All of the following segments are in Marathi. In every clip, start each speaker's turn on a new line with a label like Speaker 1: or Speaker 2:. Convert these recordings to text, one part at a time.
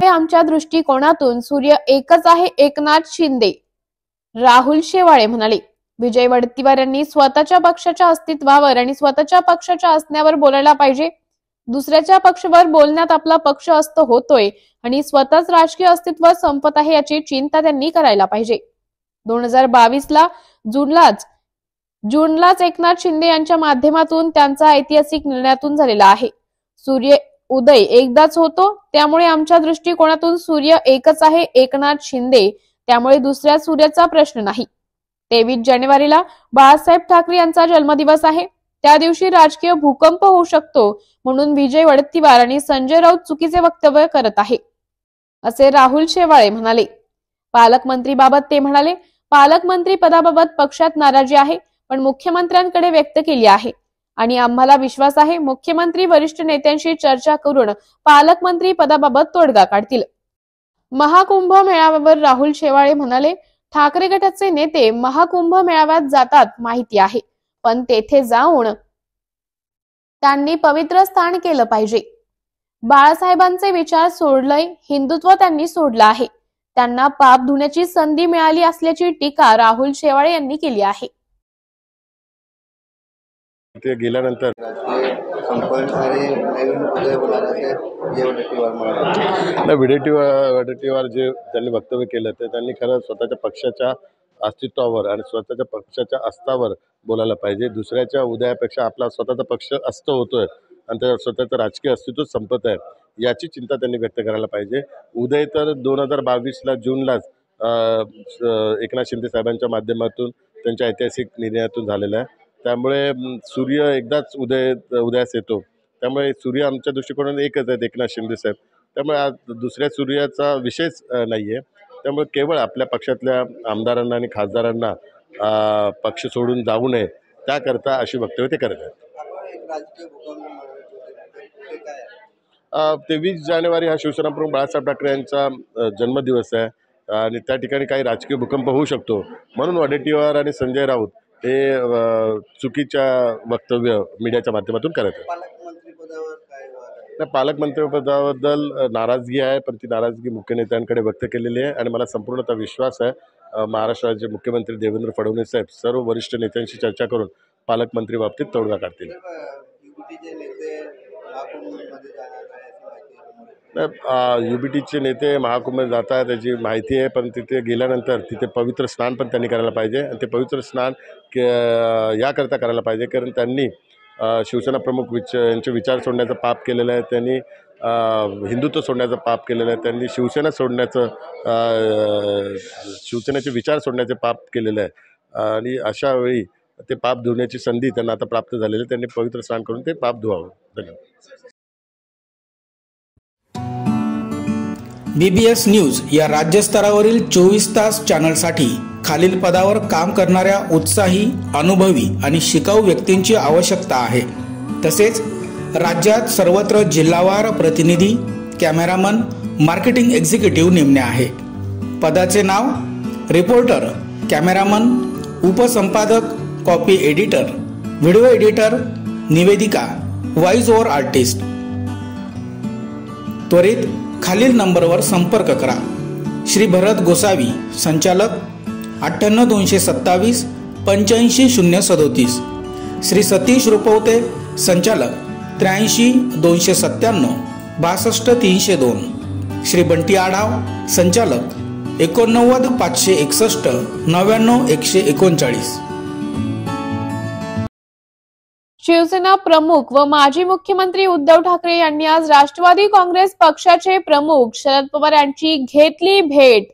Speaker 1: आमच्या दृष्टिकोनातून सूर्य एकच आहे, एकनाथ शिंदे. राहुल शेवाळे म्हणाले. विजय वडेट्टीवार यांनी स्वतःच्या पक्षाच्या अस्तित्वावर आणि स्वतःच्या पक्षाच्या असण्यावर बोलायला पाहिजे. दुसऱ्याच्या पक्षावर बोलण्यात आपला पक्ष अस्त होतोय आणि स्वतःच राजकीय अस्तित्व संपत आहे याची चिंता त्यांनी करायला पाहिजे. 2022 जूनलाच एकनाथ शिंदे यांच्या माध्यमातून त्यांचा ऐतिहासिक निर्णयातून झालेला आहे. सूर्य उदय एकदाच होतो, त्यामुळे आमच्या दृष्टिकोनातून सूर्य एकच आहे, एकनाथ शिंदे. त्यामुळे दुसऱ्या सूर्याचा प्रश्न नाही. 23 जानेवारीला बाळासाहेब ठाकरे यांचा जन्मदिवस आहे. त्या दिवशी राजकीय भूकंप होऊ शकतो, म्हणून विजय वडेट्टीवार आणि संजय राऊत चुकीचे वक्तव्य करत आहे, असे राहुल शेवाळे म्हणाले. पालकमंत्रीबाबत ते म्हणाले, पालकमंत्री पदाबाबत पक्षात नाराजी आहे, पण मुख्यमंत्र्यांकडे व्यक्त केली आहे आणि आम्हाला विश्वास आहे मुख्यमंत्री वरिष्ठ नेत्यांशी चर्चा करून पालकमंत्री पदाबाबत तोडगा काढतील. महाकुंभ मेळाव्यावर राहुल शेवाळे म्हणाले, ठाकरे गटाचे नेते महाकुंभ मेळाव्यात जातात माहिती आहे, पण तेथे जाऊन त्यांनी पवित्र स्थान केलं पाहिजे. बाळासाहेबांचे विचार सोडलंय, हिंदुत्व त्यांनी सोडलं आहे. त्यांना पाप धुण्याची संधी मिळाली असल्याची टीका राहुल शेवाळे यांनी केली आहे.
Speaker 2: ते गेल्यानंतर वडेट्टीवार जे त्यांनी वक्तव्य केलं ते त्यांनी खरं स्वतःच्या पक्षाच्या अस्तित्वावर आणि स्वतःच्या पक्षाच्या अस्तावर बोलायला पाहिजे. दुसऱ्याच्या उदयापेक्षा आपला स्वतःचा पक्ष अस्त होतोय आणि त्या स्वतःचं राजकीय अस्तित्व संपत आहे याची चिंता त्यांनी व्यक्त करायला पाहिजे. उदय तर 2022 जूनलाच एकनाथ शिंदे साहेबांच्या माध्यमातून त्यांच्या ऐतिहासिक निर्णयातून झालेला आहे. त्यामुळे सूर्य एकदाच उदयास येतो. त्यामुळे सूर्य आमच्या दृष्टिकोनातून एकच आहेत, एकनाथ शिंदे साहेब. त्यामुळे आज दुसऱ्या सूर्याचा विषयच नाहीये. त्यामुळे केवळ आपल्या पक्षातल्या आमदारांना आणि खासदारांना पक्ष सोडून जाऊ नये त्याकरता अशी वक्तव्य ते करत आहेत. 23 जानेवारी हा शिवसेनाप्रमुख बाळासाहेब ठाकरे यांचा जन्मदिवस आहे आणि त्या ठिकाणी काही राजकीय भूकंप होऊ शकतो, म्हणून वडेट्टीवार आणि संजय राऊत हे चुकीच्या वक्तव्य मीडियाच्या माध्यमातून करत आहेत. पालकमंत्रीपदाबद्दल नाराजगी आहे, पण ती नाराजगी मुख्य नेत्यांकडे व्यक्त केलेली आहे आणि मला संपूर्णतः विश्वास आहे महाराष्ट्राचे मुख्यमंत्री देवेंद्र फडणवीस साहेब सर्व वरिष्ठ नेत्यांशी चर्चा करून पालकमंत्री बाबतीत तोडगा काढतील. युबीटीचे नेते महाकुंभ जात आहेत याची माहिती आहे, पण तिथे गेल्यानंतर तिथे पवित्र स्नान पण त्यांनी करायला पाहिजे आणि ते पवित्र स्नान याकरता करायला पाहिजे कारण त्यांनी शिवसेना प्रमुख यांचे विचार सोडण्याचं पाप केलेलं आहे. त्यांनी हिंदुत्व सोडण्याचं पाप केलेलं आहे. त्यांनी शिवसेना सोडण्याचं शिवसेनेचे विचार सोडण्याचे पाप केलेलं आहे आणि अशा वेळी ते पाप धुण्याची संधी त्यांना आता प्राप्त झालेली आहे. त्यांनी पवित्र स्नान करून ते पाप धुवावं. धन्यवाद.
Speaker 3: BBS न्यूज या राज्यस्तरावरील 24 तास चॅनलसाठी खालील पदावर काम करणाऱ्या उत्साही, अनुभवी आणि शिकाऊ व्यक्तींची आवश्यकता आहे. तसेच राज्यात सर्वत्र जिल्हावार प्रतिनिधी, कॅमेरामन, मार्केटिंग एक्झिक्युटिव्ह नेमणे आहे. पदाचे नाव: रिपोर्टर, कॅमेरामन, उपसंपादक, कॉपी एडिटर, व्हिडिओ एडिटर, निवेदिका, व्हॉइस ओव्हर आर्टिस्ट. त्वरित खालील नंबरवर संपर्क करा. श्री भरत गोसावी, संचालक, 98 227 85 037. श्री सतीश रुपवते, संचालक, 83 297 62 302. श्री बंटी आढाव, संचालक, 89 561 99 139.
Speaker 1: शिवसेना प्रमुख व माजी मुख्यमंत्री उद्धव ठाकरे यांनी आज राष्ट्रवादी काँग्रेस पक्षाचे प्रमुख शरद पवार यांची घेतली भेट.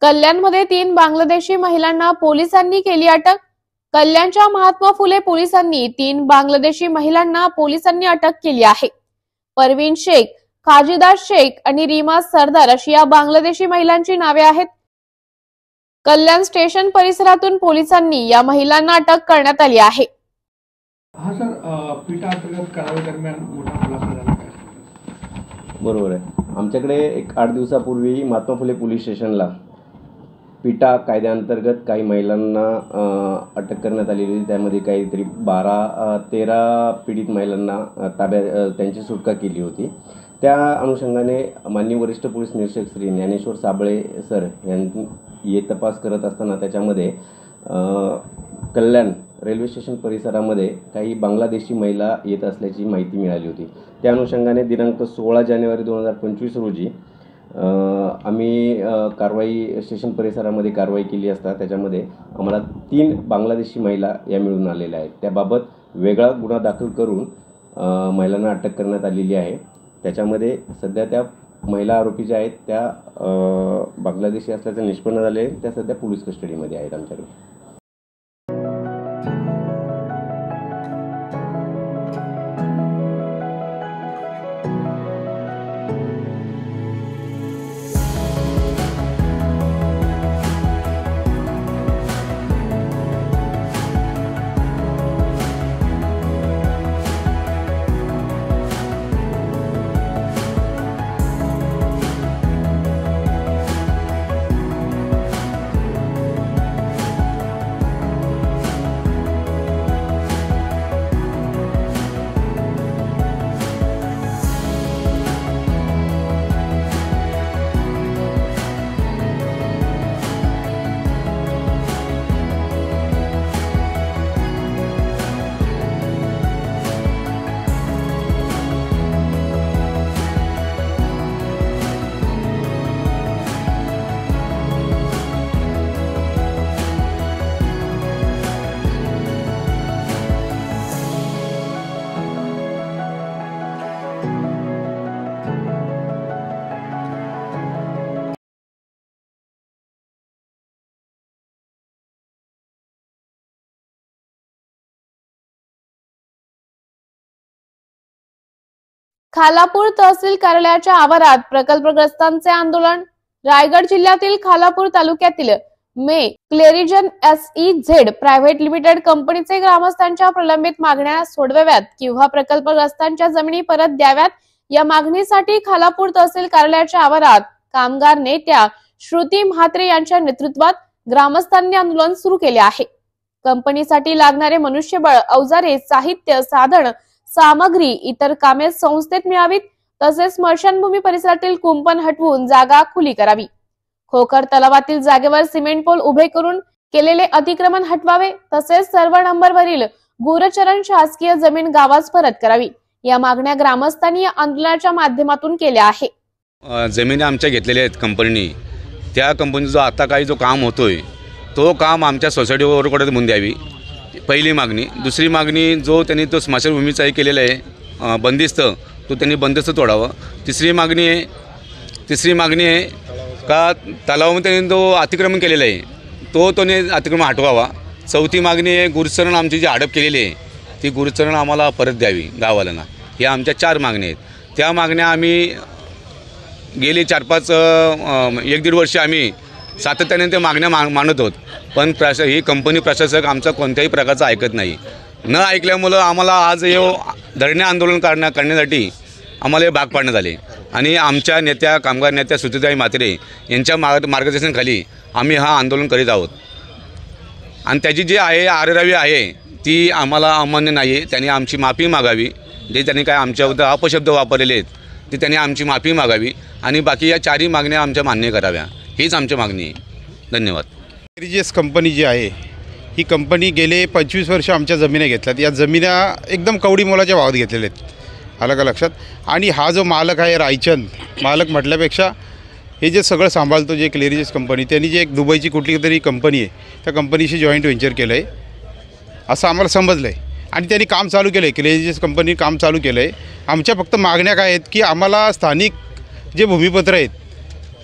Speaker 1: कल्याणमध्ये 3 बांगलादेशी महिलांना पोलिसांनी केली अटक. कल्याणच्या महात्मा फुले पोलिसांनी 3 बांगलादेशी महिलांना पोलिसांनी अटक केली आहे. परवीन शेख, खाजिदा शेख आणि रीमा सरदार अशी या बांगलादेशी महिलांची नावे आहेत। कल्याण स्टेशन परिसरातून पोलिसांनी या महिलांना अटक करण्यात आली आहे।
Speaker 4: हा सर, पिटा अंतर्गत कारवाई दरम्यान मोठा खुलासा झाला काय?
Speaker 5: बरोबर आहे। आमच्याकडे एक 8 दिवसापूर्वी महात्मा फुले पोलीस स्टेशनला पिटा कायद्याअंतर्गत काही महिलांना अटक करण्यात आलेली होती। त्यामध्ये काहीतरी 13 पीडित महिलांना त्यांची सुटका केली होती। त्या अनुषंगाने माननीय वरिष्ठ पोलीस निरीक्षक श्री ज्ञानेश्वर साबळे सर यांनी हे तपास करत असताना त्याच्यामध्ये कल्याण रेल्वे स्टेशन परिसरामध्ये काही बांगलादेशी महिला येत असल्याची माहिती मिळाली होती। त्या अनुषंगाने दिनांक 16 जानेवारी 2025 रोजी आम्ही स्टेशन परिसरामध्ये कारवाई केली असता त्याच्यामध्ये आम्हाला 3 बांगलादेशी महिला या मिळून आलेल्या आहेत। त्याबाबत वेगळा गुन्हा दाखल करून महिलांना अटक करण्यात आलेली आहे। त्याच्यामध्ये सध्या त्या महिला आरोपी ज्या आहेत त्या बांगलादेशी असल्याचे निष्पन्न झाले। त्या सध्या पोलीस कस्टडीमध्ये आहेत आमच्याकडे।
Speaker 1: खालापूर तहसील कार्यालयाच्या आवारात प्रकल्पग्रस्तांचे आंदोलन। रायगड जिल्ह्यातील खालापूर तालुक्यातील मे क्लेरिजन SEZ प्रायव्हेट लिमिटेड कंपनीचे ग्रामस्थांच्या प्रलंबित मागण्या सोडवाव्यात किंवा प्रकल्पग्रस्तांच्या जमिनी परत द्याव्यात या मागणीसाठी खालापूर तहसील कार्यालयाच्या आवारात कामगार नेत्या श्रुती म्हात्रे यांच्या नेतृत्वात ग्रामस्थांनी आंदोलन सुरू केले आहे। कंपनीसाठी लागणारे मनुष्यबळ, अवजारे, साहित्य, साधन सामग्री, इतर कामे संस्थेत मिळावीत, तसेच स्मशानभूमी परिसरातील कुंपण हटवून जागा खुली करावी। खोखर तलावातील जागेवर सिमेंट पोल उभे करून केलेले अतिक्रमण हटवावे, तसेच सर्व नंबरवरील गुरचरण शासकीय जमीन गावास परत करावी या मागण्या ग्रामस्थांनी या आंदोलनाच्या माध्यमातून केल्या आहे।
Speaker 6: जमिनी आमच्या घेतलेल्या आहेत कंपनीने, त्या कंपनीचा जो आता काही जो काम होतोय तो काम आमच्या सोसायटीवर कडे देऊन द्यावी, पहिली मागणी। दुसरी मागणी, जो त्यांनी तो स्मशानभूमीचा केलेला आहे बंदिस्त, तो त्यांनी बंदिस्त तोडावं। तिसरी मागणी आहे का तलावामध्ये त्यांनी तो अतिक्रमण केलेला आहे तो अतिक्रमण हटवावा। चौथी मागणी आहे, गुरचरण आमची जी हडप केलेली आहे ती गुरचरण आम्हाला परत द्यावी गावाला। या आमच्या 4 मागण्या आहेत। त्या मागण्या आम्ही गेली 1-1.5 वर्ष आम्ही सातत्याने त्या मागण्या मांडत आहोत, पण ही कंपनी प्रशासक आमचा कोणत्याही प्रकारचं ऐकत नाही। न ऐकल्यामुळं आम्हाला आज हे धरणे आंदोलन करण्यासाठी आम्हाला हे भाग पाडण्यात आले आणि आमच्या नेत्या कामगार नेत्या श्रुतीताई म्हात्रे यांच्या मार्गदर्शनाखाली आम्ही हा आंदोलन करीत आहोत। आणि त्याची जी आहे आरेरावी आहे ती आम्हाला अमान्य नाही आहे। त्यांनी आमची माफी मागावी, जे त्यांनी काय आमच्याबद्दल अपशब्द वापरलेले आहेत ते त्यांनी आमची माफी मागावी आणि बाकी या 4ही मागण्या आमच्या मान्य कराव्या, हीच आमची मागणी आहे। धन्यवाद।
Speaker 7: क्लेरिजस कंपनी जी आहे ही कंपनी गेले 25 वर्ष आमच्या जमिनी घेतल्यात। या जमिन्या एकदम कवडी मोलाच्या भावात घेतलेल्या आहेत, आलं का लक्षात। आणि हा जो मालक आहे रायचंद, मालक म्हटल्यापेक्षा हे जे सगळं सांभाळतो जे क्लेरिजस कंपनी, त्यांनी जे एक दुबईची कुठली तरी कंपनी आहे त्या कंपनीशी जॉईंट व्हेंचर केलं आहे असं आम्हाला समजलं आहे आणि त्यांनी काम चालू केलं आहे। क्लेरिजस कंपनी काम चालू केलं आहे। आमच्या फक्त मागण्या काय आहेत की आम्हाला स्थानिक जे भूमिपत्र आहेत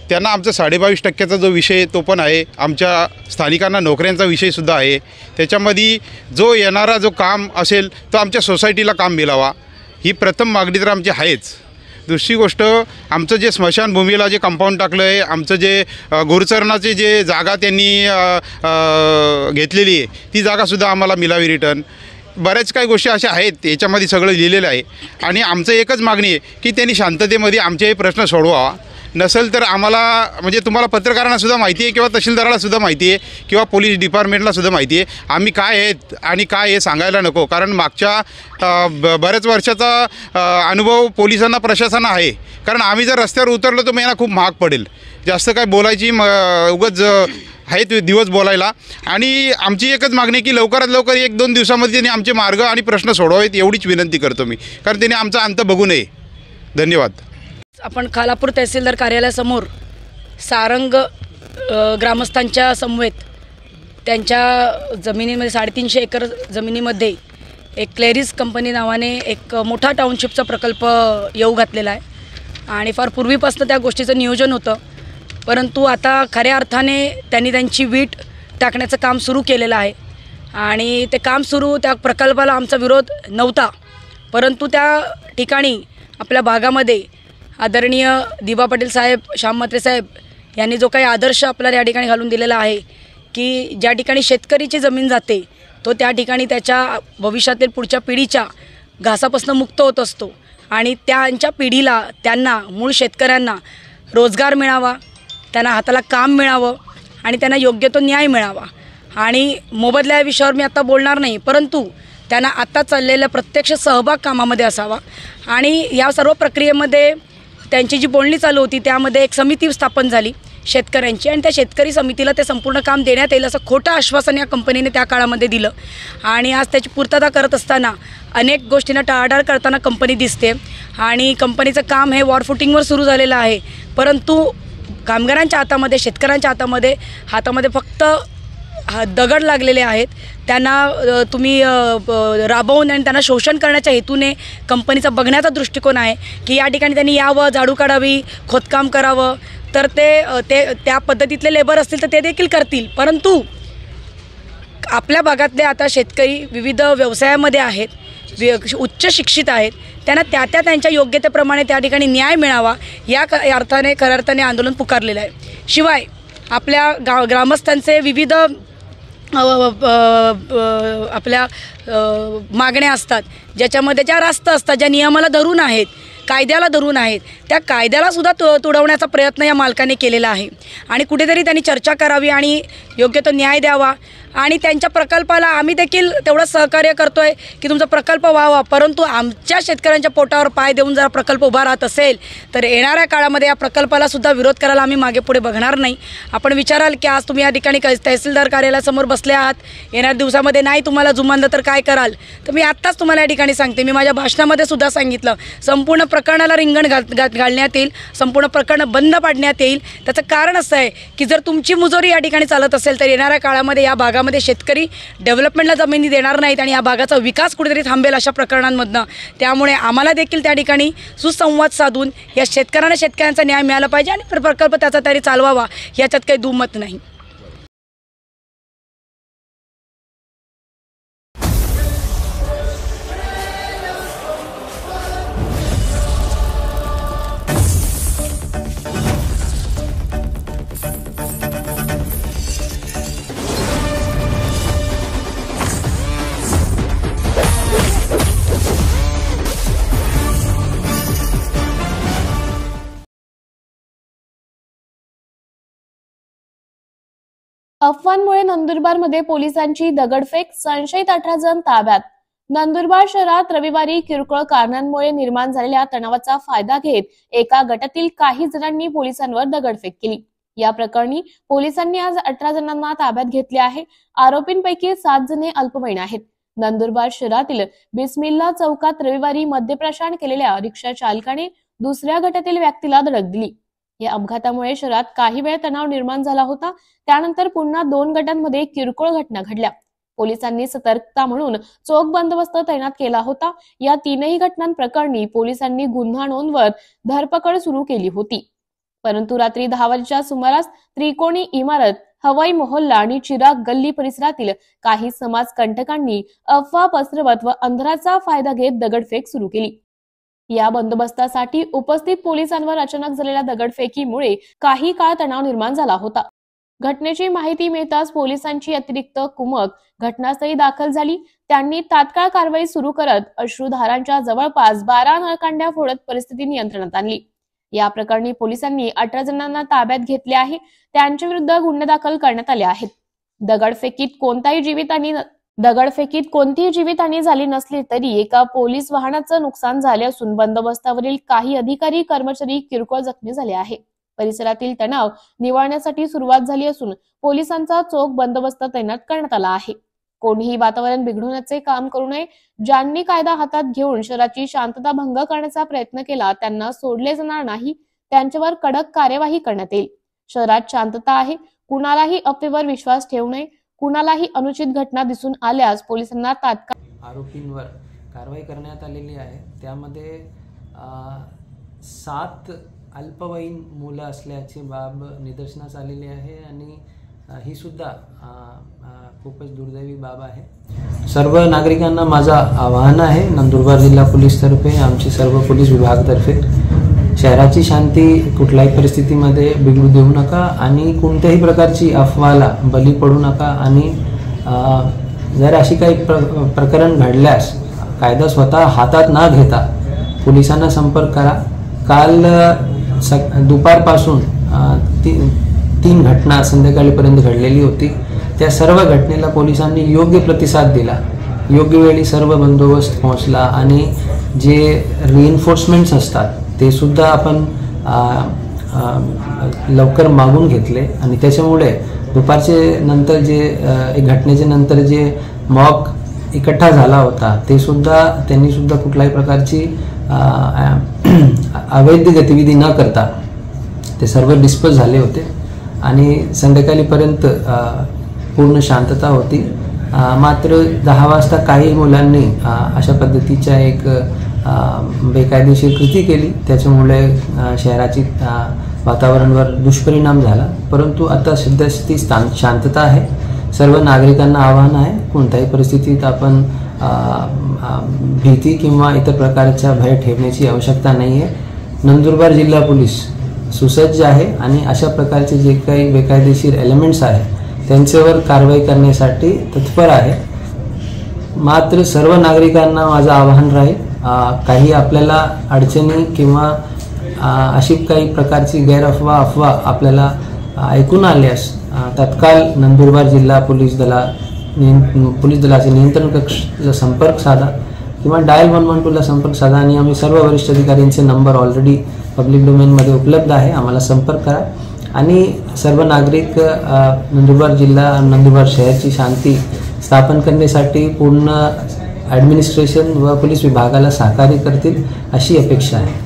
Speaker 7: त्यांना आमचा 22.5% जो विषय तो पण आहे, आमच्या स्थानिकांना नोकऱ्यांचा विषयसुद्धा आहे। त्याच्यामध्ये जो येणारा जो काम असेल तो आमच्या सोसायटीला काम मिळावा, ही प्रथम मागणी तर आमची आहेच। दुसरी गोष्ट, आमचं जे स्मशानभूमीला जे कंपाऊंड टाकलं आहे, आमचं जे गुरुचरणाची जे जागा त्यांनी घेतलेली आहे ती जागासुद्धा आम्हाला मिळावी रिटर्न. बऱ्याच काही गोष्टी अशा आहेत, याच्यामध्ये सगळं लिहिलेलं आहे. आणि आमचं एकच मागणी आहे की त्यांनी शांततेमध्ये आमचे हे प्रश्न सोडवावा. नसेल तर आम्हाला, म्हणजे तुम्हाला पत्रकारांनासुद्धा माहिती आहे किंवा तहसीलदारालासुद्धा माहिती आहे किंवा पोलीस डिपार्टमेंटलासुद्धा माहिती आहे आम्ही काय आहेत आणि काय हे सांगायला नको. कारण मागच्या बऱ्याच वर्षाचा अनुभव पोलिसांना, प्रशासनाला आहे. कारण आम्ही जर रस्त्यावर उतरलो तर मला खूप महाग पडेल. जास्त काय बोलायची उगाच आहेत दिवस बोलायला. आणि आमची एकच मागणी आहे की लवकरात लवकर 1-2 दिवसामध्ये त्यांनी आमचे मार्ग आणि प्रश्न सोडवावेत, एवढीच विनंती करतो मी. कारण त्यांनी आमचा अंत बघू नये. धन्यवाद.
Speaker 8: आपण खालापूर तहसीलदार कार्यालयासमोर सारंग ग्रामस्थांच्या समवेत त्यांच्या जमिनीमध्ये 350 एकर जमिनीमध्ये एक क्लेरिस कंपनी नावाने एक मोठा टाउनशिपचा प्रकल्प येऊ घातलेला आहे. आणि फार पूर्वीपासून त्या गोष्टीचं नियोजन होतं, परंतु आता खऱ्या अर्थाने त्यांनी त्यांची वीट टाकण्याचं काम सुरू केलेलं आहे. आणि ते काम सुरू, त्या प्रकल्पाला आमचा विरोध नव्हता, परंतु त्या ठिकाणी आपल्या भागामध्ये आदरणीय दिबा पाटील साहेब, श्याम म्हात्रे साहेब यांनी जो काही आदर्श आपल्याला या ठिकाणी घालून दिलेला आहे की ज्या ठिकाणी शेतकरीची जमीन जाते तो त्या ठिकाणी त्याच्या भविष्यातील पुढच्या पिढीच्या घासापासून मुक्त होत असतो. आणि त्यांच्या पिढीला, त्यांना, मूळ शेतकऱ्यांना रोजगार मिळावा, त्यांना हाताला काम मिळावं आणि त्यांना योग्य तो न्याय मिळावा. आणि मोबदल्या या विषयावर मी आता बोलणार नाही, परंतु त्यांना आत्ता चाललेल्या प्रत्यक्ष सहभाग कामामध्ये असावा. आणि या सर्व प्रक्रियेमध्ये त्यांची जी बोलणी चालू होती त्यामध्ये एक समिती स्थापन झाली शेतकऱ्यांची, आणि त्या शेतकरी समितीला ते संपूर्ण काम देण्यात येईल असं खोटं आश्वासन या कंपनीने त्या काळामध्ये दिलं. आणि आज त्याची पूर्तता करत असताना अनेक गोष्टींना टाळाटाळ करताना कंपनी दिसते. आणि कंपनीचं काम हे वॉरफुटिंगवर सुरू झालेलं आहे, परंतु कामगारांच्या हातामध्ये, शेतकऱ्यांच्या हातामध्ये फक्त दगड लागलेले आहेत. त्यांना तुम्ही राबवून आणि त्यांना शोषण करण्याच्या हेतूने कंपनीचा बघण्याचा दृष्टिकोन आहे की या ठिकाणी त्यांनी यावं, झाडू काढावी, खोदकाम करावं, तर ते त्या पद्धतीतले लेबर असतील तर ते देखील करतील. परंतु आपल्या भागातले आता शेतकरी विविध व्यवसायामध्ये आहेत, उच्च शिक्षित आहेत, त्यांना त्यांच्या योग्यतेप्रमाणे त्या ठिकाणी न्याय मिळावा या अर्थाने, खऱ्या अर्थाने आंदोलन पुकारलेलं आहे. शिवाय आपल्या ग्रामस्थांचे विविध आपल्या मागण्या असतात, ज्याच्यामध्ये ज्या रास्त असतात, ज्या नियमाला धरून आहेत, कायद्याला धरून आहेत, त्या कायद्यालासुद्धा तुडवण्याचा प्रयत्न या मालकाने केलेला आहे. आणि कुठेतरी त्यांनी चर्चा करावी आणि योग्य तो न्याय द्यावा. आणि त्यांच्या प्रकल्पाला आम्ही देखील तेवढं सहकार्य करतो आहे की तुमचा प्रकल्प व्हावा, परंतु आमच्या शेतकऱ्यांच्या पोटावर पाय देऊन जर प्रकल्प उभा राहत असेल तर येणाऱ्या काळामध्ये या प्रकल्पालासुद्धा विरोध करायला आम्ही मागे पुढे बघणार नाही. आपण विचाराल की आज तुम्ही या ठिकाणी तहसीलदार कार्यालयासमोर बसले आहात, येणाऱ्या दिवसामध्ये नाही तुम्हाला जुमानलं तर काय कराल? तर मी आत्ताच तुम्हाला या ठिकाणी सांगते, मी माझ्या भाषणामध्ये सुद्धा सांगितलं, संपूर्ण प्रकरणाला रिंगण घालण्यात येईल, संपूर्ण प्रकरण बंद पाडण्यात येईल. त्याचं कारण असं आहे की जर तुमची मुजोरी या ठिकाणी चालत असेल तर येणाऱ्या काळामध्ये या भागामध्ये शेतकरी डेव्हलपमेंटला जमिनी देणार नाहीत आणि या भागाचा विकास कुठेतरी थांबेल अशा प्रकरणांमधनं. त्यामुळे आम्हाला देखील त्या ठिकाणी सुसंवाद साधून या शेतकऱ्यांचा न्याय मिळाला पाहिजे आणि प्रकल्प त्याचा तरी चालवावा, याच्यात काही दुमत नाही.
Speaker 1: अफवांमुळे नंदुरबारमध्ये पोलिसांची दगडफेक, संशयित 18 जण ताब्यात. नंदुरबार शहरात रविवारी किरकोळ कारणांमुळे निर्माण झालेल्या तणावाचा फायदा घेत एका गटातील काही जणांनी पोलिसांवर दगडफेक केली. या प्रकरणी पोलिसांनी आज 18 जणांना ताब्यात घेतले आहे. आरोपींपैकी 7 जणे अल्पवयीन आहेत. नंदुरबार शहरातील बिस्मिल्ला चौकात रविवारी मद्यप्राशन केलेल्या रिक्षा चालकाने दुसऱ्या गटातील व्यक्तीला धडक दिली. या अपघातामुळे शहरात काही वेळ तणाव निर्माण झाला होता. त्यानंतर पुन्हा 2 गटांमध्ये किरकोळ घटना घडल्या. पोलिसांनी सतर्कता म्हणून चोख बंदोबस्त तैनात केला होता. या 3ही घटनांप्रकरणी पोलिसांनी गुन्हा नोंदवत धरपकड सुरू केली होती. परंतु रात्री 10 वाजेच्या सुमारास त्रिकोणी इमारत, हवाई मोहल्ला आणि चिराग गल्ली परिसरातील काही समाजकंटकांनी अफवा पसरवत व अंधाराचा फायदा घेत दगडफेक सुरू केली. या बंदोबस्तासाठी उपस्थित पोलिसांवर अचानक झालेल्या दगडफेकीमुळे काही काळ तणाव निर्माण झाला होता. घटनेची माहिती मिळताच पोलिसांची अतिरिक्त कुमक घटनास्थळी दाखल झाली. त्यांनी तात्काळ कारवाई सुरू करत अश्रुधारांच्या जवळपास 12 नळकांड्या फोडत परिस्थिती नियंत्रणात आणली. या प्रकरणी पोलिसांनी 18 जणांना ताब्यात घेतले आहे. त्यांच्या विरुद्ध गुन्हे दाखल करण्यात आले आहेत. दगडफेकीत कोणतीही जीवितहानी झाली नसली तरी एका पोलीस वाहनाचं नुकसान झाले असून बंदोबस्तावरील काही अधिकारी कर्मचारी किरकोळ जखमी झाले आहे. परिसरातील तणाव निवळण्यासाठी सुरुवात झाली असून पोलिसांचा चोख बंदोबस्त तैनात करण्यात आला आहे. कोणीही वातावरण बिघडवण्याचे काम करू नये. ज्यांनी कायदा हातात घेऊन शहराची शांतता भंग करण्याचा प्रयत्न केला त्यांना सोडले जाणार नाही. त्यांच्यावर कडक कार्यवाही करण्यात येईल. शहरात शांतता आहे. कुणालाही अफवेवर विश्वास ठेवू नये. कुणालाही अनुचित घटना दिसून आल्यास पोलिसांना तात्काळ
Speaker 9: आरोपींवर कारवाई करण्यात आलेली आहे. त्यामध्ये 7 अल्पवयीन मुलं असल्याची बाब निदर्शनास आलेली आहे आणि ही सुद्धा खूपच दुर्दैवी बाब आहे. सर्व नागरिकांना माझं आवाहन आहे, नंदुरबार जिल्हा पोलीस तर्फे, आमचे सर्व पोलीस विभागातर्फे, शहराची शांती कुठल्याही परिस्थितीमध्ये बिघडू देऊ नका आणि कोणत्याही प्रकारची अफवाला बली पडू नका. आणि जर अशी काही प्रकरण घडल्यास कायदा स्वतः हातात न घेता पोलिसांना संपर्क करा. काल दुपारपासून 3 घटना संध्याकाळीपर्यंत घडलेली होती. त्या सर्व घटनेला पोलिसांनी योग्य प्रतिसाद दिला. योग्य वेळी सर्व बंदोबस्त पोहोचला आणि जे रिइन्फोर्समेंट्स असतात ते सुद्धा आपण लवकर मागून घेतले आणि त्याच्यामुळे दुपारचे नंतर जे घटनेच्या नंतर जे मॉक इकट्ठा झाला होता ते सुद्धा त्यांनी सुद्धा कुठल्याही प्रकारची अवैध गतिविधी न करता ते सर्व डिस्पोज झाले होते आणि संध्याकाळीपर्यंत पूर्ण शांतता होती. मात्र 10 वाजता काही मुलांनी अशा पद्धतीच्या एक बेकायदेशीर कृती केली. त्याच्यामुळे शहराची वातावरणावर दुष्परिणाम झाला. परंतु आता सध्या स्थिती शांतता आहे. सर्व नागरिकांना आवाहन आहे, कोणत्याही परिस्थितीत आपण भीती किंवा इतर प्रकारच्या भय ठेवण्याची आवश्यकता नाही आहे. नंदुरबार जिल्हा पोलीस सुसज्ज आहे आणि अशा प्रकारचे जे काही बेकायदेशीर एलिमेंट्स आहेत त्यांच्यावर कारवाई करण्यासाठी तत्पर आहे. मात्र सर्व नागरिकांना माझं आवाहन राहील, काही आपल्याला अडचणी किंवा अशी काही प्रकारची अफवा आपल्याला ऐकून आल्यास तत्काळ नंदुरबार जिल्हा पोलीस दलाचे नियंत्रण कक्षाला संपर्क साधा किंवा डायल 112ला संपर्क साधा आणि आम्ही सर्व वरिष्ठ अधिकाऱ्यांचे नंबर ऑलरेडी पब्लिक डोमेनमध्ये उपलब्ध आहे. आम्हाला संपर्क करा आणि सर्व नागरिक नंदुरबार जिल्हा नंदुरबार शहराची शांती स्थापन करण्यासाठी पूर्ण ॲडमिनिस्ट्रेशन व पोलीस विभागाला सहकार्य करतील अशी अपेक्षा आहे.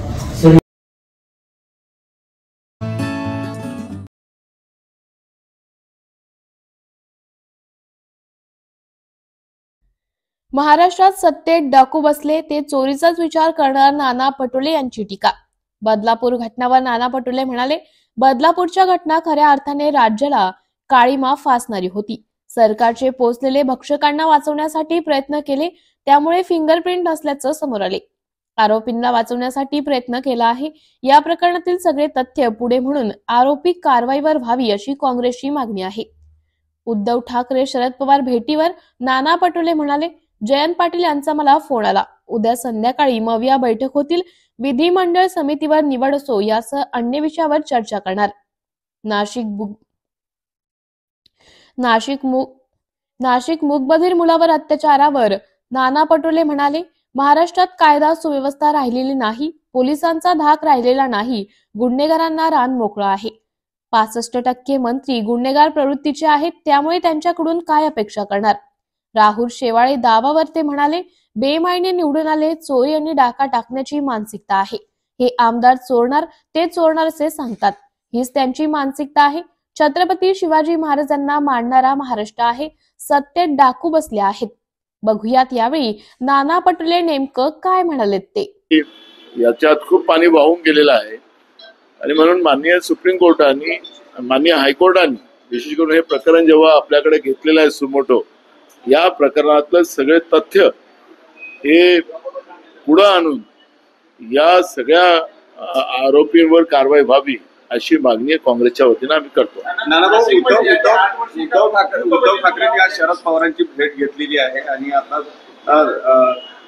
Speaker 1: महाराष्ट्रात सत्तेत डाकू बसले ते चोरीचाच विचार करणार नाना पटोले यांची टीका. बदलापूर घटनावर नाना पटोले म्हणाले, बदलापूरच्या घटना खऱ्या अर्थाने राज्याला काळीमा फासणारी होती. सरकारचे पोचलेले भक्षकांना वाचवण्यासाठी प्रयत्न केले, त्यामुळे फिंगरप्रिंट असल्याचं समोर आले. आरोपींना वाचवण्यासाठी प्रयत्न केला आहे. या प्रकरणातील सगळे तथ्य पुढे म्हणून आरोपी कारवाईवर व्हावी अशी काँग्रेसची मागणी आहे. उद्धव ठाकरे शरद पवार भेटीवर नाना पटोले म्हणाले, जयंत पाटील यांचा मला फोन आला. उद्या संध्याकाळी मविया बैठक होतील. विधिमंडळ समितीवर निवड असो यासह अन्य विषयावर चर्चा करणार. नाशिक मूकबधीर मुलावर अत्याचारावर नाना पटोले म्हणाले, महाराष्ट्रात कायदा सुव्यवस्था राहिलेली नाही. पोलिसांचा धाक राहिलेला नाही. गुन्हेगारांना रान मोकळं आहे. 65% मंत्री गुन्हेगार प्रवृत्तीचे आहेत, त्यामुळे त्यांच्याकडून काय अपेक्षा करणार. राहुल शेवाळे दावावर ते म्हणाले, बेमाईने निवडून आले. चोरी आणि डाका टाकण्याची मानसिकता आहे. हे आमदार चोरणार ते चोरणार असे सांगतात. हीच त्यांची मानसिकता आहे. छत्रपती शिवाजी महाराजांना मानणारा महाराष्ट्र आहे. सत्तेत डाकू बसले आहेत. बघूयात यावेळी नाना पटोले नेमकं काय म्हणालेत ते.
Speaker 10: याच्यात खूप पाणी वाहून गेलेलं आहे आणि म्हणून माननीय सुप्रीम कोर्टाने माननीय हायकोर्टाने विशेष करून हे प्रकरण जेव्हा आपल्याकडे घेतलेलं आहे सुमोटो, या प्रकरणातलं सगळे तथ्य हे पुढं आणून या सगळ्या आरोपींवर कारवाई व्हावी अशी मागणी काँग्रेसच्या वतीनं आम्ही करतो.
Speaker 11: उद्धव ठाकरेंनी आज शरद पवारांची भेट घेतलेली आहे आणि आता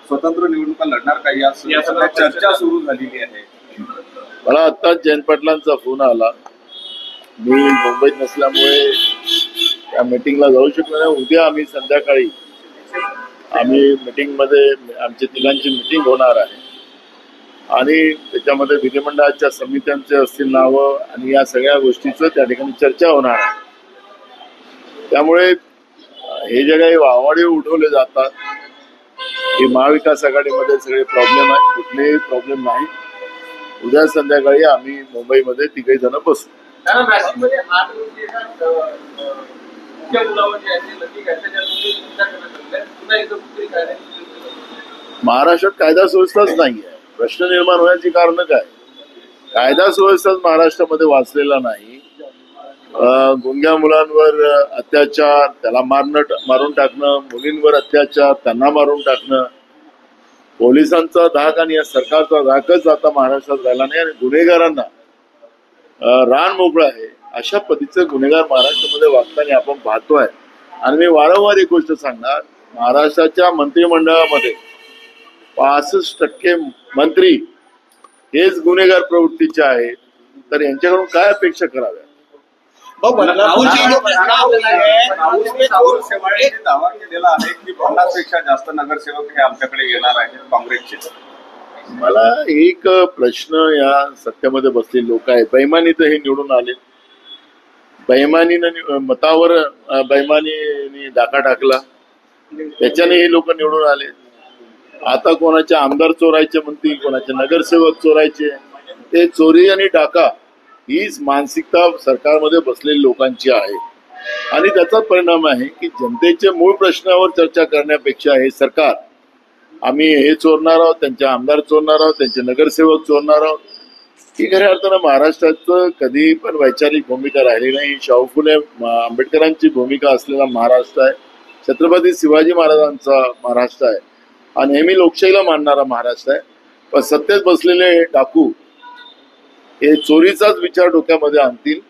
Speaker 11: स्वतंत्र निवडणुका लढणार काही या सगळ्या चर्चा सुरू झालेली आहे.
Speaker 10: मला आत्ताच जयंत पाटलांचा फोन आला. मी मुंबईत नसल्यामुळे त्या मीटिंगला जाऊ शकलो नाही. उद्या आम्ही संध्याकाळी मीटिंगमध्ये आमच्या तिघांची मीटिंग होणार आहे आणि त्याच्यामध्ये विधिमंडळाच्या समित्यांचे असतील नावं आणि या सगळ्या गोष्टीचं त्या ठिकाणी चर्चा होणार आहे. त्यामुळे हे जे काही वावाडे उठवले जातात हे महाविकास आघाडीमध्ये सगळे प्रॉब्लेम आहेत, कुठलेही प्रॉब्लेम नाही. उद्या संध्याकाळी आम्ही मुंबईमध्ये तिघही जण बसू. महाराष्ट्रात कायदा सुव्यवस्थाच नाहीये. प्रश्न निर्माण होण्याची कारण काय? कायदा सुव्यवस्थाच महाराष्ट्रामध्ये वाचलेला नाही. गुंग्या मुलांवर अत्याचार, त्याला मारून टाकणं, मुलींवर अत्याचार, त्यांना मारून टाकणं, पोलिसांचा धाक आणि या सरकारचा धाकच आता महाराष्ट्रात राहिला नाही आणि गुन्हेगारांना रान मोकळं आहे. अशा पद्धतीचे गुन्हेगार महाराष्ट्रामध्ये वागताना आपण पाहतोय. आणि मी वारंवार एक गोष्ट सांगणार, महाराष्ट्राच्या मंत्रिमंडळामध्ये 65% मंत्री हेच गुन्हेगार प्रवृत्तीचे आहेत. तर यांच्याकडून काय अपेक्षा कराव्या?
Speaker 11: दावा केलेला आहे की 50पेक्षा जास्त नगरसेवक हे आमच्याकडे येणार आहेत काँग्रेसचे.
Speaker 10: मला एक प्रश्न, या सत्तेमध्ये बसलेले लोक आहेत, बैमानीत हे निवडून आले, बैमानीनं मतावर बैमानीने डाका टाकला, त्याच्याने हे लोक निवडून आले. आता कोणाचे आमदार चोरायचे म्हणतील, कोणाचे नगरसेवक चोरायचे. ते चोरी आणि डाका हीच मानसिकता सरकारमध्ये बसलेल्या लोकांची आहे आणि त्याचा परिणाम आहे की जनतेच्या मूळ प्रश्नावर चर्चा करण्यापेक्षा हे सरकार आम्ही हे चोरणार आहोत, त्यांचे आमदार चोरणार आहोत, त्यांचे नगरसेवक चोरणार आहोत, ही खऱ्या अर्थानं महाराष्ट्राचं कधी पण वैचारिक भूमिका राहिली नाही. शाहू फुले आंबेडकरांची भूमिका असलेला महाराष्ट्र आहे, छत्रपती शिवाजी महाराजांचा महाराष्ट्र आहे आणि नेहमी लोकशाहीला मानणारा महाराष्ट्र आहे. पण सत्तेत बसलेले डाकू हे चोरीचाच विचार डोक्यामध्ये आणतील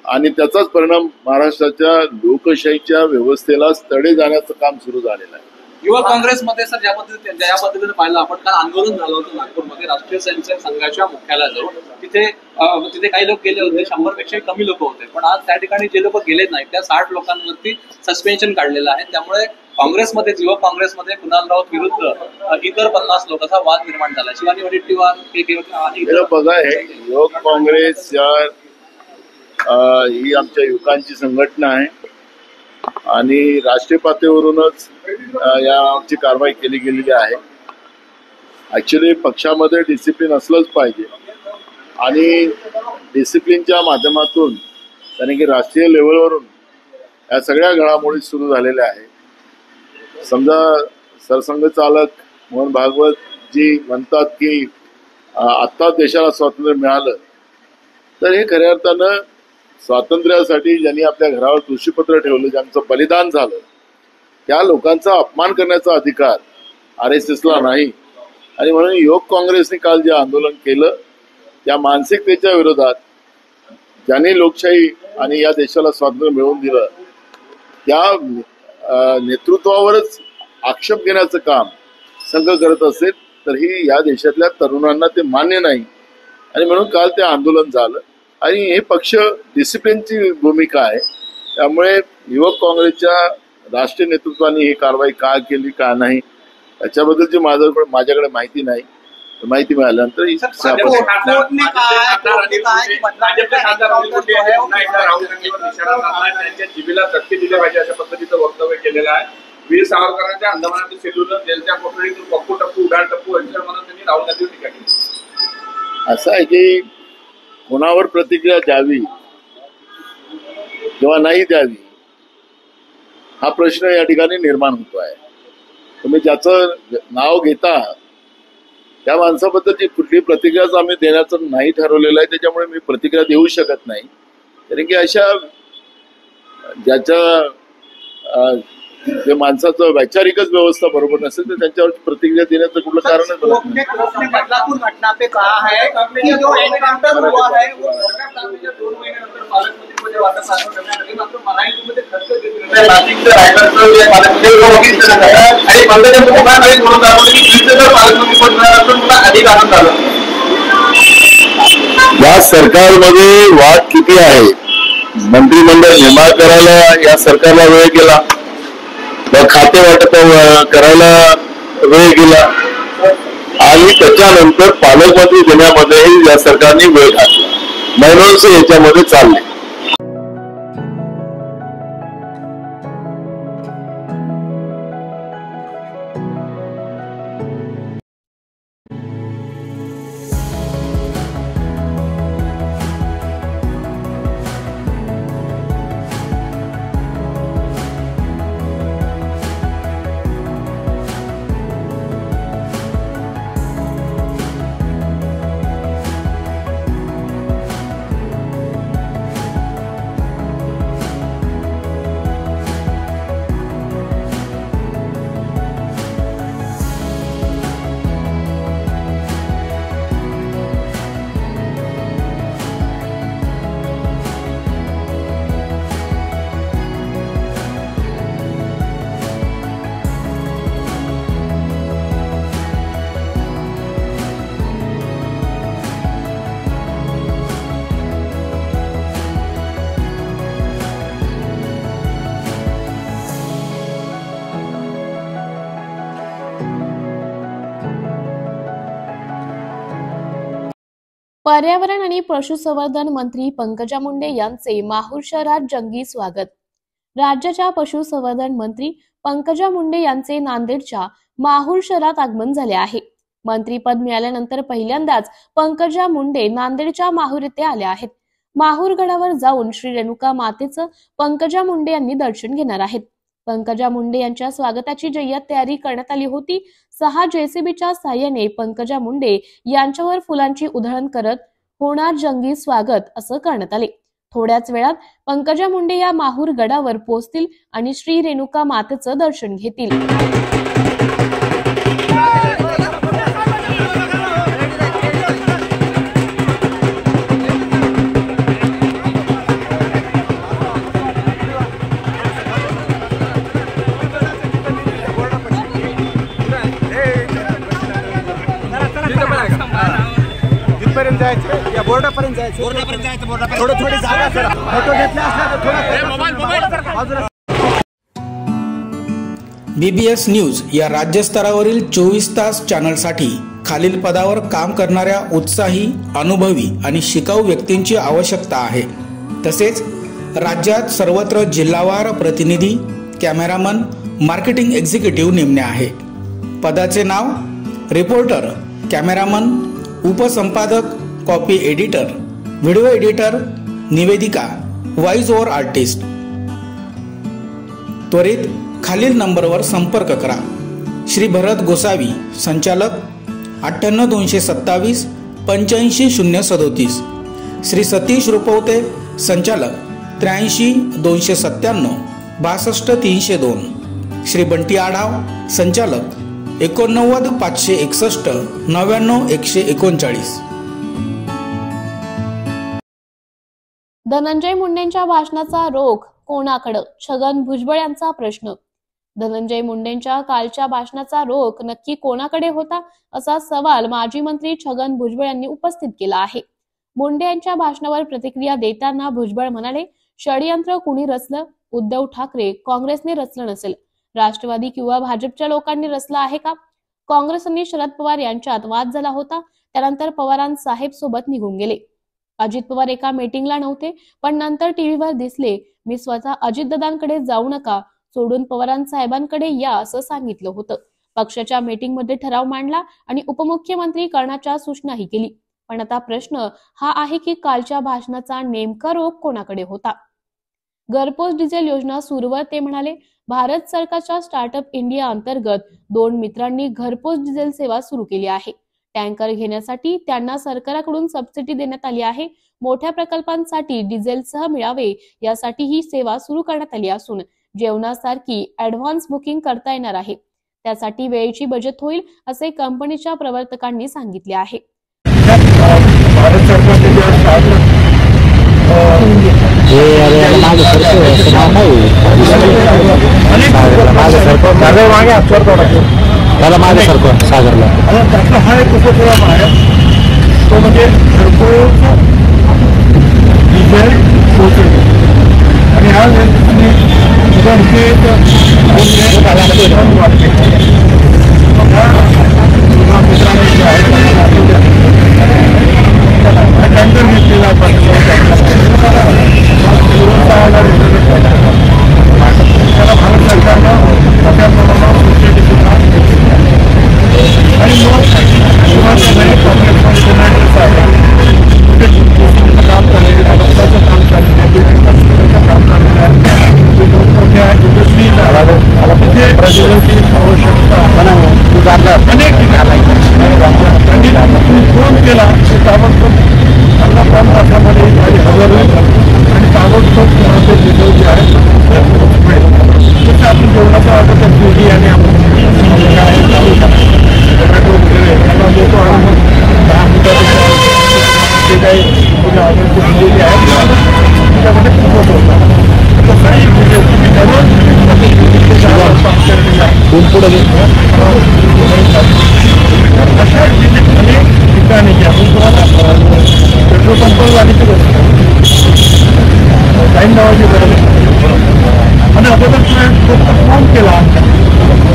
Speaker 10: आणि त्याचाच परिणाम महाराष्ट्राच्या लोकशाहीच्या व्यवस्थेला तडे जाण्याचं काम सुरू झालेलं आहे.
Speaker 12: युवा काँग्रेसमध्ये सर ज्या पद्धतीने पाहिलं आपण, काल आंदोलन झालं होतं नागपूरमध्ये राष्ट्रीय स्वयंसेवक संघाच्या मुख्यालयाजवळ. तिथे काही लोक गेले होते, 100 पेक्षा कमी लोक होते. पण आज त्या ठिकाणी जे लोक गेले नाहीत त्या 60 लोकांवरती सस्पेन्शन काढलेलं आहे. त्यामुळे काँग्रेसमध्ये, युवक काँग्रेसमध्ये कुणाल राऊत विरुद्ध इतर 50 लोक असा वाद निर्माण झाला. शिवानी वडेट्टीवार
Speaker 10: बघा, हे युवक काँग्रेस ही आमच्या युवकांची संघटना आहे आणि राष्ट्रीय पातळीवरूनच याची कारवाई केली गेलेली आहे. ऍक्च्युली पक्षामध्ये डिसिप्लिन असलंच पाहिजे आणि डिसिप्लिनच्या माध्यमातून कारण की राष्ट्रीय लेवलवरून या सगळ्या घडामोडी सुरू झालेल्या आहेत. समजा सरसंघचालक मोहन भागवत जी म्हणतात की आत्ता देशाला स्वातंत्र्य मिळालं, तर हे खऱ्या अर्थानं स्वातंत्र्यासाठी ज्यांनी आपल्या घरावर तुळशीपत्र ठेवलं, ज्यांचं बलिदान झालं, त्या लोकांचा अपमान करण्याचा अधिकार RSSला नाही. आणि म्हणून युवक काँग्रेसने काल जे आंदोलन केलं त्या मानसिकतेच्या विरोधात, ज्यांनी लोकशाही आणि या देशाला स्वातंत्र्य मिळवून दिलं त्या नेतृत्वावरच आक्षेप घेण्याचं काम संघ करत असेल तर ही या देशातल्या तरुणांना ते मान्य नाही. आणि म्हणून काल ते आंदोलन झालं आणि हे पक्ष डिसिप्लिनची भूमिका आहे. त्यामुळे युवक काँग्रेसच्या राष्ट्रीय नेतृत्वाने ही कारवाई का केली का नाही याच्याबद्दलची माझ्याकडे माहिती नाही. माहिती मिळाल्यानंतर
Speaker 12: अशा पद्धतीचं वक्तव्य केलेलं आहे. वीर सावरकरांच्या अंदमानातील सेल्युलर जेलच्या कोठडीतून पप्पू टप्पू उडाण टप्पू यांच्या म्हणून त्यांनी राहुल गांधीवर टीका केली.
Speaker 10: असं आहे की कोणावर प्रतिक्रिया द्यावी किंवा नाही द्यावी हा प्रश्न या ठिकाणी निर्माण होतो आहे. तुम्ही ज्याचं नाव घेता त्या माणसाबद्दलची कुठली प्रतिक्रियाच आम्ही देण्याचं नाही ठरवलेलं आहे. त्याच्यामुळे मी प्रतिक्रिया देऊ शकत नाही. कारण की अशा ज्याच्या ते माणसाचं वैचारिकच व्यवस्था बरोबर नसेल तर त्यांच्यावर प्रतिक्रिया देण्याचं कुठलं कारणच नाही.
Speaker 13: बदलापुर घटना पे कहा है कि जो एनकाउंटर हुआ है वो 2 महिन्यानंतर पालकमंत्रीमध्ये वाटप करण्यात आली, मात्र महायुतीमध्ये खर्च घेतलेला नाशिकचं रायगडचं जे पालकमंत्री आणि पंकजा मुंडेंनी म्हणून दाखवलं की बीडचं जर पालकमंत्री पद मिळालं तर पुन्हा अधिक आनंद झाला.
Speaker 10: या सरकारमध्ये वाद किती आहे. मंत्रिमंडळ निर्माण करायला या सरकारला वेळ गेला, खाते वाटप करायला वेळ गेला आणि त्याच्यानंतर पालकमंत्री देण्यामध्येही या सरकारने वेळ घातला. महिन्यांचे याच्यामध्ये चालले.
Speaker 1: पर्यावरण आणि पशुसंवर्धन मंत्री पंकजा मुंडे यांचे माहूर शहरात जंगी स्वागत. राज्याच्या पशुसंवर्धन मंत्री पंकजा मुंडे यांचे नांदेडच्या माहूर शहरात आगमन झाले आहे. मंत्रीपद मिळाल्यानंतर पहिल्यांदाच पंकजा मुंडे नांदेडच्या माहूर येथे आल्या आहेत. माहूर गडावर जाऊन श्री रेणुका मातेचं पंकजा मुंडे यांनी दर्शन घेणार आहेत. पंकजा मुंडे यांच्या स्वागताची जय्यत तयारी करण्यात आली होती. 6 JCBच्या साहाय्याने पंकजा मुंडे यांच्यावर फुलांची उधळण करत होणार जंगी स्वागत असं करण्यात आले. थोड्याच वेळात पंकजा मुंडे या माहूर गडावर पोहोचतील आणि श्री रेणुका मातेचं दर्शन घेतील.
Speaker 3: BBS न्यूज या राज्यस्तरावरील 24 तास चॅनलसाठी खालील पदावर काम करणाऱ्या उत्साही, अनुभवी आणि शिकाऊ व्यक्तींची आवश्यकता आहे. तसेच राज्यात सर्वत्र जिल्हावार प्रतिनिधी, कॅमेरामन, मार्केटिंग एक्झिक्युटिव्ह नेमणे आहे. पदाचे नाव: रिपोर्टर, कॅमेरामन, उपसंपादक, कॉपी एडिटर, व्हिडिओ एडिटर, निवेदिका, व्हॉइस ओव्हर आर्टिस्ट. त्वरित खालील नंबरवर संपर्क करा. श्री भरत गोसावी, संचालक, 98 227 85 037. श्री सतीश रुपवते, संचालक, 83 297 62 302. श्री बंटी आढाव, संचालक, 89 561 99 139.
Speaker 1: धनंजय मुंडेंच्या भाषणाचा रोख कोणाकडे? छगन भुजबळ यांचा प्रश्न. धनंजय मुंडेंच्या कालच्या भाषणाचा रोख नक्की कोणाकडे होता, असा सवाल माजी मंत्री छगन भुजबळ यांनी उपस्थित केला आहे. मुंडे यांच्या भाषणावर प्रतिक्रिया देताना भुजबळ म्हणाले, षडयंत्र कुणी रचलं? उद्धव ठाकरे, काँग्रेसने रचलं नसेल. राष्ट्रवादी किंवा भाजपच्या लोकांनी रचलं आहे का? काँग्रेस आणि शरद पवार यांच्यात वाद झाला होता. त्यानंतर पवारांसाहेब सोबत निघून गेले. अजित पवार एका मीटिंगला नव्हते, पण नंतर टीव्हीवर दिसले. मी स्वतः अजितदादांकडे जाऊ नका, सोडून पवारांसाहेबांकडे या असं सांगितलं होतं. पक्षाच्या मीटिंगमध्ये ठराव मांडला आणि उपमुख्यमंत्री करण्याच्या सूचनाही केली. पण आता प्रश्न हा आहे की कालच्या भाषणाचा नेमका रोख कोणाकडे होता? घरपोच डिझेल योजना सुरूवर ते म्हणाले, भारत सरकारच्या स्टार्टअप इंडिया अंतर्गत 2 मित्रांनी घरपोच डिझेल सेवा सुरू केली आहे. टँकर घेण्यासाठी त्यांना सरकारकडून सबसिडी देण्यात आली आहे. मोठ्या प्रकल्पांसाठी डिझेल सह मिळावे यासाठी ही सेवा सुरू करण्यात आली असून जेवणासारखी ऍडव्हान्स बुकिंग करता येणार आहे. त्यासाठी वेळेची बचत होईल असे कंपनीच्या प्रवर्तकांनी सांगितले आहे.
Speaker 4: भारत सागरला त्यातला हा एक उपक्रम आहे तो म्हणजे घरपोच डिझेल पोहोचवणे आणि हा वाटते मित्रांनी जे आहे टँकर घेतलेला त्याला भारत सरकारनं मोठ्या प्रमाणावर सबसिडी सुद्धा आणि काम चाललेलं आहे, रस्त्याचं काम चाललेलं आहे, काम चाललेलं आहे, मोठमोठ्या इंडस्ट्रीला रेसिडेन्सी आवश्यकता अनेक ठिकाणी फोन केला की ताबडतोब 15 तासामध्ये गाडी हजर होईल आणि ताबडतोब ते डिलिव्हरी जे आहे जसं आपण जेवणाचा ऑर्डर केली आणि टोमॅटो वगैरे याला देतो आणि मग 10 मिनिटापेक्षा जे काही ऑर्डर केलेली आहे त्याच्यामध्ये पोहोचवतात. अशा अनेक ठिकाणी आपण तुम्हाला पेट्रोल पंपावर गाडीची लाईन लावायची गरज आणि अगोदर फोन केला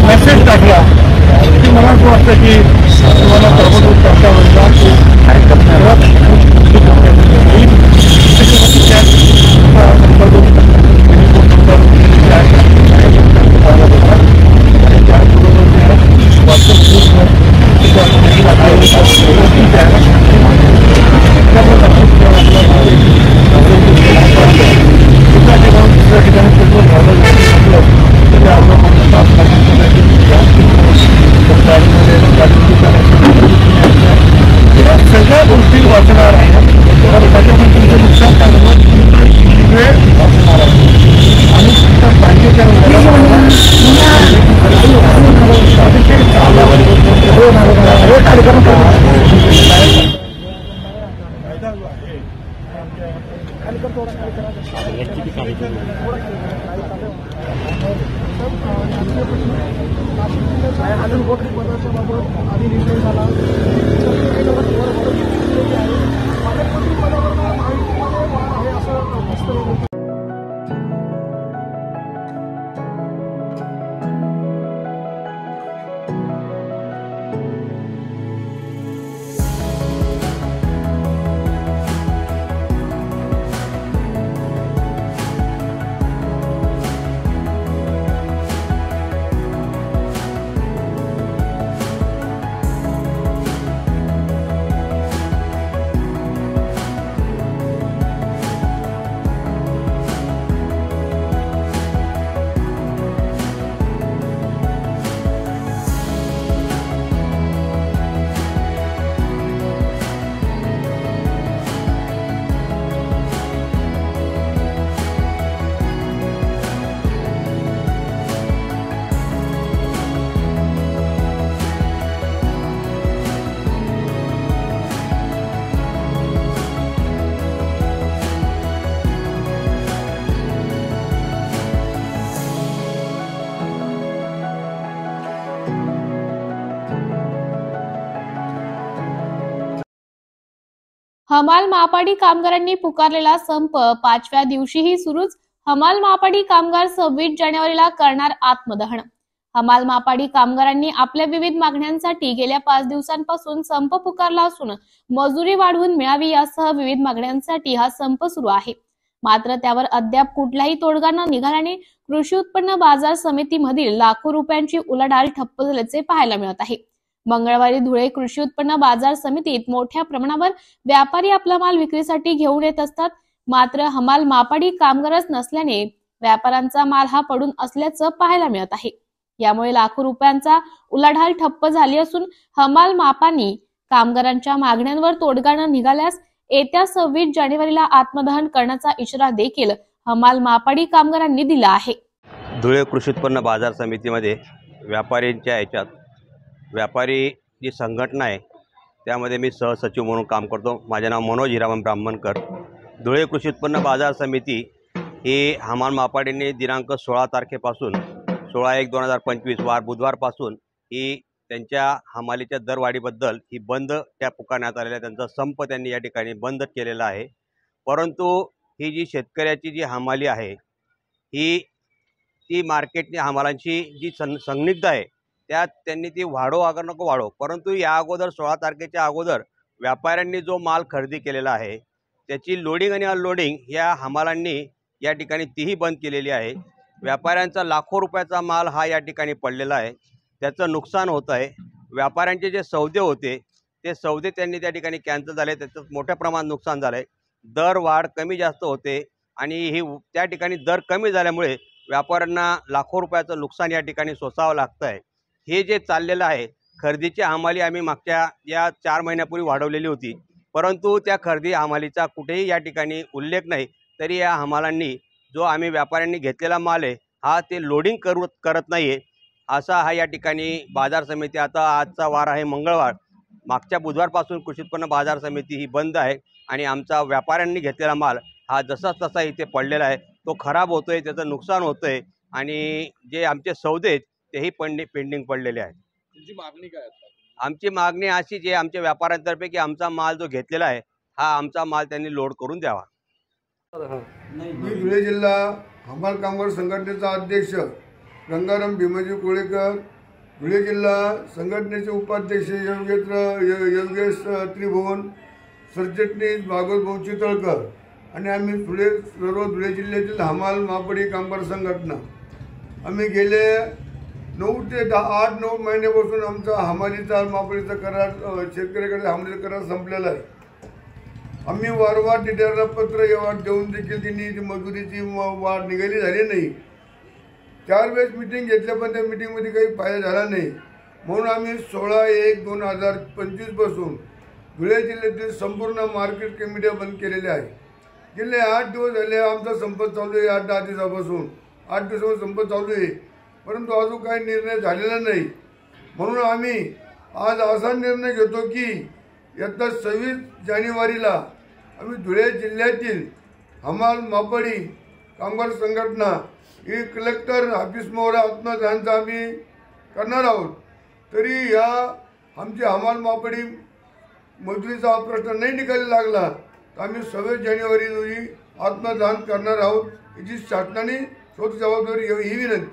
Speaker 4: मेसेज टाकला की मला असं वाटतं की तुम्हाला ताबडतोब सगळ्या गोष्टी वाचणार आहे तर त्याच्यामुळे तुमचं नुकसान करण्यावर वेळ वाचणार आहे आणि अजून गोष्टी पदार्थाबाबत आधी निर्णय झाला
Speaker 1: हमाल महापाडी कामगारांनी पुकारलेला संप 5व्या दिवशीही सुरूच. हमाल महापाडी कामगार 26 जानेवारीला करणार आत्मदहन. हमाल महापाडी कामगारांनी आपल्या विविध मागण्यांसाठी गेल्या 5 दिवसांपासून संप पुकारला असून मजुरी वाढवून मिळावी यासह विविध मागण्यांसाठी हा संप सुरू आहे. मात्र त्यावर अद्याप कुठलाही तोडगा न निघाल्याने कृषी उत्पन्न बाजार समितीमधील लाखो रुपयांची उलाढाल ठप्प झाल्याचे पाहायला मिळत आहे. मंगळवारी धुळे कृषी उत्पन्न बाजार समितीत मोठ्या प्रमाणावर व्यापारी आपला माल विक्रीसाठी घेऊन येत असतात. मात्र हमाल महापाडी कामगारच नसल्याने व्यापाऱ्यांचा माल हा पडून असल्याचं पाहायला मिळत आहे. यामुळे लाखो रुपयांचा उलाढाल ठप्प झाली असून हमाल मापानी कामगारांच्या मागण्यांवर तोडगा न निघाल्यास येत्या 26 जानेवारीला आत्मदहन करण्याचा इशारा देखील हमाल महापाडी कामगारांनी दिला आहे.
Speaker 14: धुळे कृषी उत्पन्न बाजार समितीमध्ये व्यापाऱ्यांच्या ह्याच्यात व्यापारी जी संघटना आहे त्यामध्ये मी सहसचिव म्हणून काम करतो. माझे नाव मनोज हिरामन ब्राह्मणकर. धुळे कृषी उत्पन्न बाजार समिती ही हमाल मापाडींनी दिनांक 16 तारखेपासून 16/1/2025 वार बुधवारपासून ही त्यांच्या हमालीच्या दरवाढीबद्दल ही बंद त्या पुकारण्यात आलेल्या त्यांचा संप त्यांनी या ठिकाणी बंद केलेला आहे. परंतु ही जी शेतकऱ्याची जी हमाली आहे ही ती मार्केटने हमालांची जी संनिग्ध आहे त्यात त्यांनी ती वाढो अगर नको वाढो, परंतु या अगोदर 16 तारखेच्या अगोदर व्यापाऱ्यांनी जो माल खरेदी केलेला आहे त्याची लोडिंग आणि अनलोडिंग या हमालांनी या ठिकाणी तीही बंद केलेली आहे. व्यापाऱ्यांचा लाखो रुपयाचा माल हा या ठिकाणी पडलेला आहे. त्याचं नुकसान होत आहे. व्यापाऱ्यांचे जे सौदे होते ते सौदे त्यांनी त्या ठिकाणी कॅन्सल झाले. त्याचं मोठ्या प्रमाणात नुकसान झालं आहे. दर वाढ कमी जास्त होते आणि ही त्या ठिकाणी दर कमी झाल्यामुळे व्यापाऱ्यांना लाखो रुपयाचं नुकसान या ठिकाणी सोसावं लागतं आहे. हे जे चाललेलं आहे खरेदीची हमाली आम्ही मागच्या या 4 महिन्यापूर्वी वाढवलेली होती, परंतु त्या खरेदी हमालीचा कुठेही या ठिकाणी उल्लेख नाही. तरी या हमालांनी जो आम्ही व्यापाऱ्यांनी घेतलेला माल आहे हा ते लोडिंग करत नाही आहे असा हा या ठिकाणी बाजार समिती. आता आजचा वार आहे मंगळवार. मागच्या बुधवारपासून कृषी उत्पन्न बाजार समिती ही बंद आहे आणि आमचा व्यापाऱ्यांनी घेतलेला माल हा जसा तसा इथे पडलेला आहे. तो खराब होतोय, त्याचं नुकसान होतंय आणि जे आमचे सौदे आहेत तेही पेंडिंग पडलेले आहेत.
Speaker 12: तुमची मागणी काय आहे?
Speaker 14: आमची मागणी अशी जे आमच्या व्यापाऱ्यांतर्फे की आमचा माल जो घेतलेला आहे हा आमचा माल त्यांनी लोड करून द्यावा.
Speaker 4: मी धुळे जिल्हा हमाल कामगार संघटनेचा अध्यक्ष गंगाराम भीमाजी कोळेकर, धुळे जिल्हा संघटनेचे उपाध्यक्ष योगेश त्रिभुवन, सरचिटणीस भागवत भाऊ चितळकर आणि आम्ही सर्व धुळे जिल्ह्यातील हमाल मापडी कामगार संघटना आम्ही गेले 9 ते 8-9 महिन्यापासून आमचा हमालीचा मापडीचा करार शेतकऱ्याकडे हमालीचा करार संपलेला आहे. आम्ही वारंवार डिटेलला पत्र वाढ देऊन देखील त्यांनी मजुरीची वाढ निघाली झाली नाही. 4 वेळेस मिटिंग घेतल्या पण त्या मिटिंगमध्ये काही फायदा झाला नाही. म्हणून आम्ही 16/1/2025 पासून धुळे जिल्ह्यातील संपूर्ण मार्केट कमिट्या बंद केलेल्या आहे. गेले 8 दिवस झाले आमचा संप चालू आहे. 8-10 दिवसापासून 8 दिवसापासून संप चालू आहे, परंतु अजून काही निर्णय झालेला नाही. म्हणून आम्ही आज असा निर्णय घेतो की येत्या 26 जानेवारीला आम्ही धुळे जिल्ह्यातील हमाल मापडी कामगार संघटना ही कलेक्टर ऑफिसमोर आत्मदहनचा आम्ही करणार आहोत. तरी या आमची हमाल मापडी मजुरीचा प्रश्न नाही निकाली लागला तर आम्ही 26 जानेवारी रोजी आत्मदहन करणार आहोत. याची शासनाने स्वतः जबाबदारी ही विनंती.